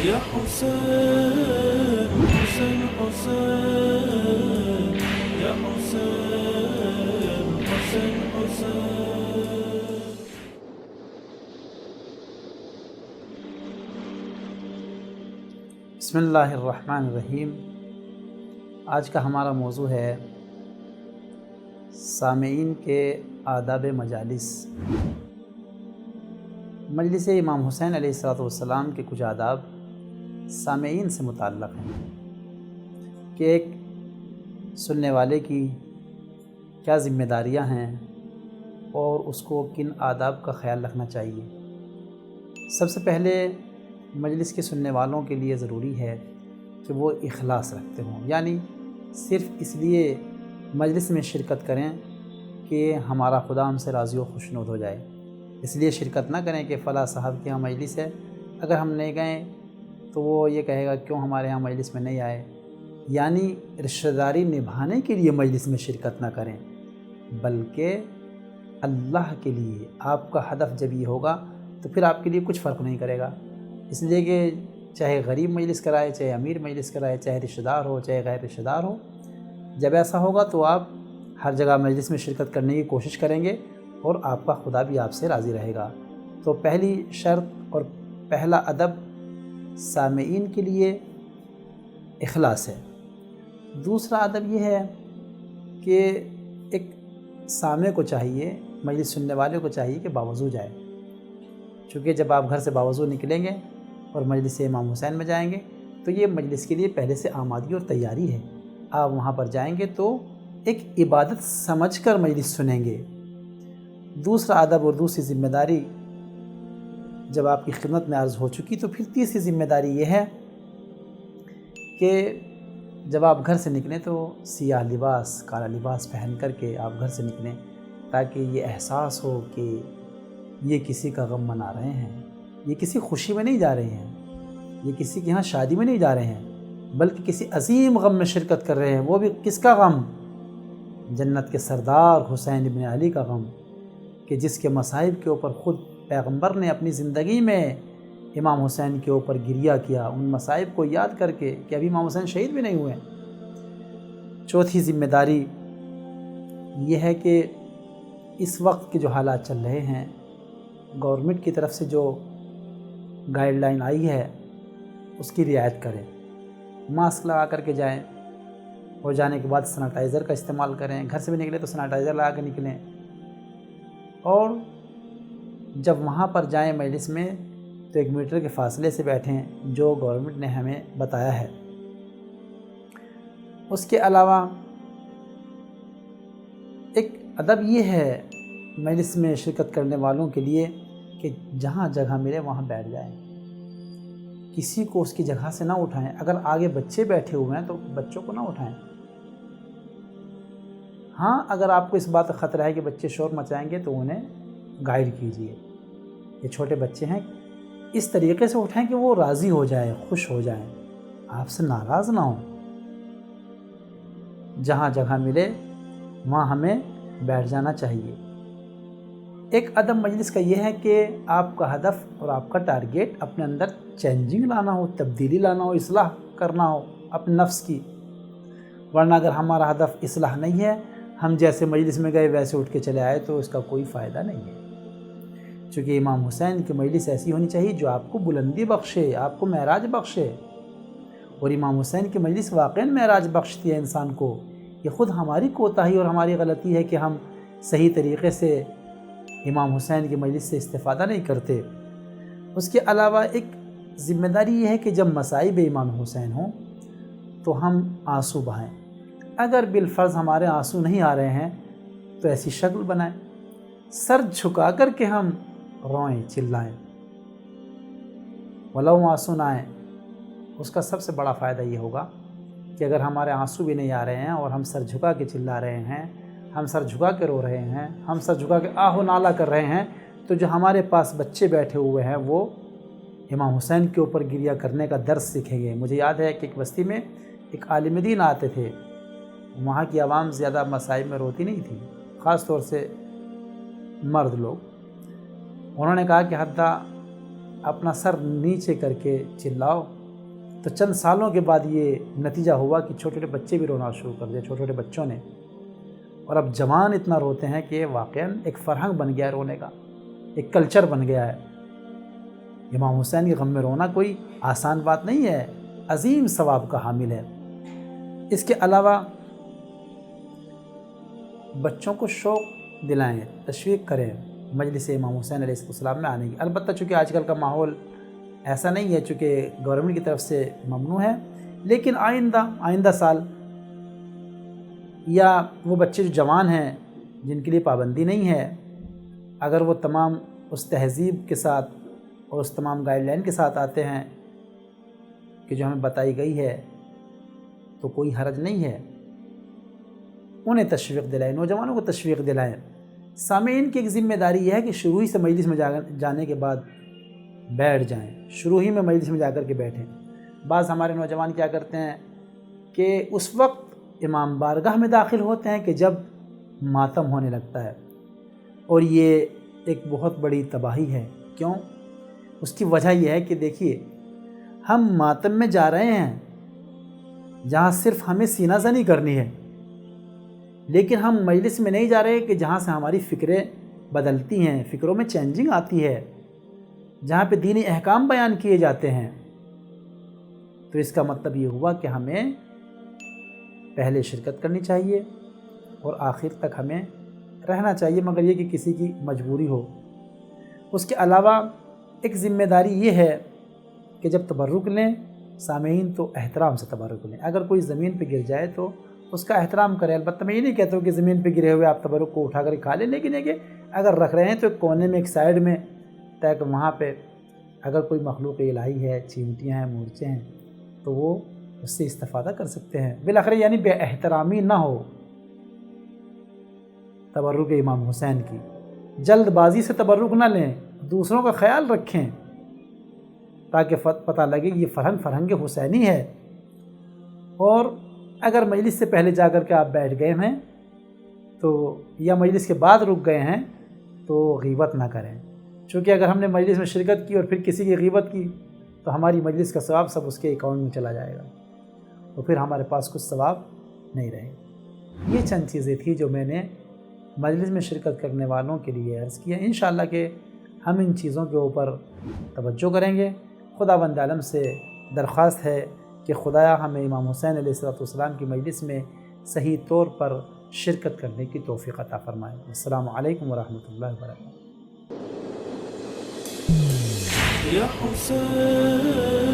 يا حسين حسين حسين يا حسين حسين حسين. بسم اللہ الرحمن الرحیم. آج کا ہمارا موضوع ہے سامعین کے آداب مجالس. مجلس امام حسین علیہ السلام کے کچھ آداب سامعین سے متعلق ہیں کہ ایک سننے والے کی کیا ذمہ داریاں ہیں اور اس کو کن آداب کا خیال رکھنا چاہیے. سب سے پہلے مجلس کے سننے والوں کے لیے ضروری ہے کہ وہ اخلاص رکھتے ہوں، یعنی صرف اس لیے مجلس میں شرکت کریں کہ ہمارا خدا ہم سے راضی و خوشنود ہو جائے. اس لیے شرکت نہ کریں کہ فلاں صاحب کے یہاں مجلس ہے، اگر ہم نہیں گئے تو وہ یہ کہے گا کیوں ہمارے یہاں مجلس میں نہیں آئے. یعنی رشتہ داری نبھانے کے لیے مجلس میں شرکت نہ کریں، بلکہ اللہ کے لیے. آپ کا ہدف جب یہ ہوگا تو پھر آپ کے لیے کچھ فرق نہیں کرے گا. اس لیے کہ چاہے غریب مجلس کرائے، چاہے امیر مجلس کرائے، چاہے رشتہ دار ہو، چاہے غیر رشتہ دار ہو، جب ایسا ہوگا تو آپ ہر جگہ مجلس میں شرکت کرنے کی کوشش کریں گے اور آپ کا خدا بھی آپ سے راضی رہے گا. تو پہلی شرط اور پہلا ادب سامعین کے لیے اخلاص ہے. دوسرا ادب یہ ہے کہ ایک سامع کو چاہیے، مجلس سننے والے کو چاہیے کہ باوضو جائے. چونکہ جب آپ گھر سے باوضو نکلیں گے اور مجلس امام حسین میں جائیں گے تو یہ مجلس کے لیے پہلے سے آمادگی اور تیاری ہے. آپ وہاں پر جائیں گے تو ایک عبادت سمجھ کر مجلس سنیں گے. دوسرا ادب اور دوسری ذمہ داری جب آپ کی خدمت میں عرض ہو چکی تو پھر تیسری ذمہ داری یہ ہے کہ جب آپ گھر سے نکلیں تو سیاہ لباس، کالا لباس پہن کر کے آپ گھر سے نکلیں تاکہ یہ احساس ہو کہ یہ کسی کا غم منا رہے ہیں، یہ کسی خوشی میں نہیں جا رہے ہیں، یہ کسی کے ہاں شادی میں نہیں جا رہے ہیں، بلکہ کسی عظیم غم میں شرکت کر رہے ہیں. وہ بھی کس کا غم؟ جنت کے سردار حسین ابن علی کا غم، کہ جس کے مصائب کے اوپر خود پیغمبر نے اپنی زندگی میں امام حسین کے اوپر گریہ کیا، ان مصائب کو یاد کر کے کہ ابھی امام حسین شہید بھی نہیں ہوئے. چوتھی ذمہ داری یہ ہے کہ اس وقت کے جو حالات چل رہے ہیں، گورنمنٹ کی طرف سے جو گائیڈ لائن آئی ہے اس کی رعایت کریں. ماسک لگا کر کے جائیں اور جانے کے بعد سینیٹائزر کا استعمال کریں. گھر سے بھی نکلیں تو سینیٹائزر لگا کے نکلیں. اور جب وہاں پر جائیں مجلس میں تو 1 میٹر کے فاصلے سے بیٹھیں جو گورنمنٹ نے ہمیں بتایا ہے. اس کے علاوہ ایک ادب یہ ہے مجلس میں شرکت کرنے والوں کے لیے کہ جہاں جگہ ملے وہاں بیٹھ جائیں. کسی کو اس کی جگہ سے نہ اٹھائیں. اگر آگے بچے بیٹھے ہوئے ہیں تو بچوں کو نہ اٹھائیں. ہاں، اگر آپ کو اس بات کا خطرہ ہے کہ بچے شور مچائیں گے تو انہیں گائیڈ کیجیے. یہ چھوٹے بچے ہیں، اس طریقے سے اٹھائیں کہ وہ راضی ہو جائیں، خوش ہو جائیں، آپ سے ناراض نہ ہوں. جہاں جگہ ملے وہاں ہمیں بیٹھ جانا چاہیے. ایک ادب مجلس کا یہ ہے کہ آپ کا ہدف اور آپ کا ٹارگیٹ اپنے اندر چینجنگ لانا ہو، تبدیلی لانا ہو، اصلاح کرنا ہو اپنے نفس کی. ورنہ اگر ہمارا ہدف اصلاح نہیں ہے، ہم جیسے مجلس میں گئے ویسے اٹھ کے چلے آئے تو اس کا کوئی فائدہ نہیں ہے. چونکہ امام حسین کی مجلس ایسی ہونی چاہیے جو آپ کو بلندی بخشے، آپ کو معراج بخشے. اور امام حسین کی مجلس واقعاً معراج بخشتی ہے انسان کو. یہ خود ہماری کوتاہی اور ہماری غلطی ہے کہ ہم صحیح طریقے سے امام حسین کی مجلس سے استفادہ نہیں کرتے. اس کے علاوہ ایک ذمہ داری یہ ہے کہ جب مصائب امام حسین ہوں تو ہم آنسو بہائیں. اگر بالفرض ہمارے آنسو نہیں آ رہے ہیں تو ایسی شکل بنائیں، سر جھکا کر کے ہم روئیں، چلائیں، ولو آنسو نہ آئیں. اس کا سب سے بڑا فائدہ یہ ہوگا کہ اگر ہمارے آنسو بھی نہیں آ رہے ہیں اور ہم سر جھکا کے چلا رہے ہیں، ہم سر جھکا کے رو رہے ہیں، ہم سر جھکا کے آہ و نالہ کر رہے ہیں، تو جو ہمارے پاس بچے بیٹھے ہوئے ہیں وہ امام حسین کے اوپر گریہ کرنے کا درس سیکھیں گے. مجھے یاد ہے کہ ایک بستی میں ایک عالم دین آتے تھے. وہاں کی عوام زیادہ مصائب میں روتی نہیں تھی، خاص طور سے مرد لوگ. انہوں نے کہا کہ حتیٰ اپنا سر نیچے کر کے چلاؤ، تو چند سالوں کے بعد یہ نتیجہ ہوا کہ چھوٹے چھوٹے بچے بھی رونا شروع کر دیا، چھوٹے چھوٹے بچوں نے، اور اب جوان اتنا روتے ہیں کہ واقعاً ایک فرہنگ بن گیا ہے رونے کا، ایک کلچر بن گیا ہے۔ امام حسین کے غم میں رونا کوئی آسان بات نہیں ہے، عظیم ثواب کا حامل ہے۔ اس کے علاوہ بچوں کو شوق دلائیں، تشویق کریں مجلس امام حسین علیہ السلام میں آنے کی۔ البتہ چونکہ آج کل کا ماحول ایسا نہیں ہے، چونکہ گورنمنٹ کی طرف سے ممنوع ہے، لیکن آئندہ سال یا وہ بچے جو جوان ہیں جن کے لیے پابندی نہیں ہے، اگر وہ تمام اس تہذیب کے ساتھ اور اس تمام گائیڈ لائن کے ساتھ آتے ہیں کہ جو ہمیں بتائی گئی ہے، تو کوئی حرج نہیں ہے۔ انہیں تشویق دلائیں، نوجوانوں کو تشویق دلائیں۔ سامعین کی ایک ذمہ داری یہ ہے کہ شروع ہی سے مجلس میں جانے کے بعد بیٹھ جائیں، شروع ہی میں مجلس میں جا کر کے بیٹھیں۔ بعض ہمارے نوجوان کیا کرتے ہیں کہ اس وقت امام بارگاہ میں داخل ہوتے ہیں کہ جب ماتم ہونے لگتا ہے، اور یہ ایک بہت بڑی تباہی ہے۔ کیوں؟ اس کی وجہ یہ ہے کہ دیکھیے، ہم ماتم میں جا رہے ہیں جہاں صرف ہمیں سینہ زنی کرنی ہے، لیکن ہم مجلس میں نہیں جا رہے کہ جہاں سے ہماری فکریں بدلتی ہیں، فکروں میں چینجنگ آتی ہے، جہاں پہ دینی احکام بیان کیے جاتے ہیں۔ تو اس کا مطلب یہ ہوا کہ ہمیں پہلے شرکت کرنی چاہیے اور آخر تک ہمیں رہنا چاہیے، مگر یہ کہ کسی کی مجبوری ہو۔ اس کے علاوہ ایک ذمہ داری یہ ہے کہ جب تبرک لیں سامعین تو احترام سے تبرک لیں۔ اگر کوئی زمین پہ گر جائے تو اس کا احترام کریں۔ البتہ میں یہ نہیں کہتا ہوں کہ زمین پہ گرے ہوئے آپ تبرک کو اٹھا کر کھا لیں، لیکن یہ کہ اگر رکھ رہے ہیں تو ایک کونے میں، ایک سائیڈ میں، تاکہ وہاں پہ اگر کوئی مخلوق الہی ہے، چیونٹیاں ہیں، مورچے ہیں، تو وہ اس سے استفادہ کر سکتے ہیں۔ بالآخر یعنی بے احترامی نہ ہو تبرک امام حسین کی، جلد بازی سے تبرک نہ لیں، دوسروں کا خیال رکھیں تاکہ پتہ لگے یہ فرہنگ حسینی ہے۔ اور اگر مجلس سے پہلے جا کر کے آپ بیٹھ گئے ہیں تو یا مجلس کے بعد رک گئے ہیں تو غیبت نہ کریں، چونکہ اگر ہم نے مجلس میں شرکت کی اور پھر کسی کی غیبت کی تو ہماری مجلس کا ثواب سب اس کے اکاؤنٹ میں چلا جائے گا، تو پھر ہمارے پاس کچھ ثواب نہیں رہے گا۔ یہ چند چیزیں تھیں جو میں نے مجلس میں شرکت کرنے والوں کے لیے عرض کیا۔ انشاءاللہ کہ ہم ان چیزوں کے اوپر توجہ کریں گے۔ خداوند عالم سے درخواست ہے کہ خدایا ہمیں امام حسین علیہ السلام کی مجلس میں صحیح طور پر شرکت کرنے کی توفیق عطا فرمائے۔ السلام علیکم ورحمۃ اللہ وبرکاتہ۔ یا حسین